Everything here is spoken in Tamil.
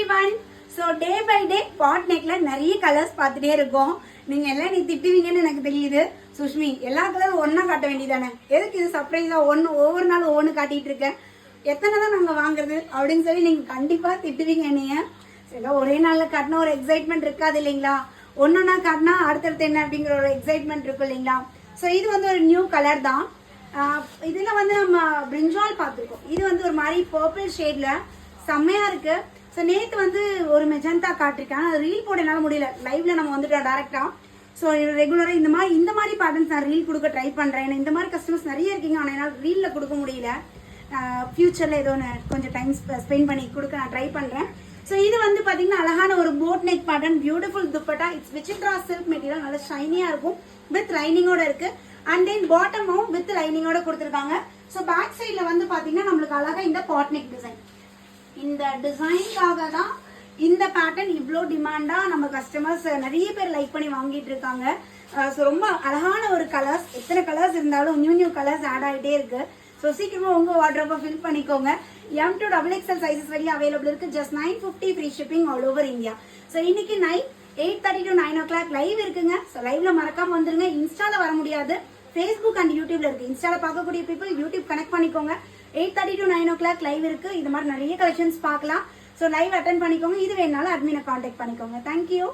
everyone. So day by day pot neckல நிறைய கலர்ஸ் பார்த்துட்டே இருக்கோம். நீங்க எல்லாம் நீ திட்டுவீங்கன்னு எனக்கு தெரியுது. சுஷ்மி எல்லா கலரும் ஒண்ணா காட்ட வேண்டியதானே? எதுக்கு இது சர்ப்ரைஸா ஒவ்வொரு நாள் ஒவ்வொன்று காட்டிட்டு இருக்கேன்? எத்தனை தான் நாங்க வாங்குறது அப்படின்னு சொல்லி நீங்க கண்டிப்பா திட்டுவீங்க என்னைய. சரி, ஒரே நாள்ல காட்டினா ஒரு எக்ஸைட்மெண்ட் இருக்காது இல்லைங்களா? ஒன்னொன்னா காட்டினா அடுத்தடுத்து என்ன அப்படிங்கிற ஒரு எக்ஸைட்மெண்ட் இருக்கும் இல்லைங்களா? ஸோ இது வந்து ஒரு நியூ கலர் தான். இதுல வந்து நம்ம பிரிஞ்சால் பார்த்துருக்கோம். இது வந்து ஒரு மாதிரி பர்பிள் ஷேட்ல செம்மையா இருக்கு. ஸோ நேற்று வந்து ஒரு மெஜந்தா காட்டிருக்கேன். அது ரீல் போட என்னால் முடியல, லைவ்ல நம்ம வந்துட்டோம் டேரக்டா. ஸோ ரெகுலராக இந்த மாதிரி பேட்டர்ன்ஸ் நான் ரீல் கொடுக்க ட்ரை பண்ணுறேன். இந்த மாதிரி கஸ்டமர்ஸ் நிறைய இருக்கீங்க, ஆனால் என்னால் ரீலில் கொடுக்க முடியல. ஃபியூச்சரில் ஏதோ கொஞ்சம் டைம் ஸ்பெண்ட் பண்ணி கொடுக்க நான் ட்ரை பண்ணுறேன். ஸோ இது வந்து பார்த்தீங்கன்னா அழகான ஒரு boat neck pattern, beautiful dupatta. It's Vichitra silk material, நல்லா ஷைனியாக இருக்கும், வித் லைனிங்கோட இருக்கு. அண்ட் தென் பாட்டமும் வித் லைனிங்கோட கொடுத்துருக்காங்க. ஸோ பேக் சைடில் வந்து பார்த்தீங்கன்னா நம்மளுக்கு அழகாக இந்த பாட் நெக் டிசைன், இந்த டிசைனுக்காக தான் இந்த பேட்டர்ன் இவ்வளோ டிமாண்டா நம்ம கஸ்டமர்ஸ் நிறைய பேர் லைக் பண்ணி வாங்கிட்டு இருக்காங்க. ஸோ ரொம்ப அழகான ஒரு கலர்ஸ், எத்தனை கலர்ஸ் இருந்தாலும் நியூ கலர்ஸ் ஆட் ஆகிட்டே இருக்கு. ஸோ சீக்கிரமா உங்க வார்ட்ரோப்பை ஃபில் பண்ணிக்கோங்க. M to XXL சைசஸ் வரையும் அவைலபிள் இருக்கு. Just 950 free shipping all over India. So இன்னைக்கு நைட் 8:30 to 9 o'clock லைவ் இருக்குங்க. ஸோ லைவ்ல மறக்காம வந்துருங்க. இன்ஸ்டால வர முடியாது, ஃபேஸ்புக் அண்ட் யூடியூப்ல இருக்கு. இன்ஸ்டால பார்க்கக்கூடிய பீப்புள் யூடியூப் கனெக்ட் பண்ணிக்கோங்க. 8:30 to 9 o'clock லைவ் இருக்கு. இது மாதிரி நிறைய கலெக்ஷன்ஸ் பார்க்கலாம். ஸோ லைவ் அட்டென்ட் பண்ணிக்கோங்க. இது வேணாலும் அட்மினை கான்டாக்ட் பண்ணிக்கோங்க. தேங்க்யூ.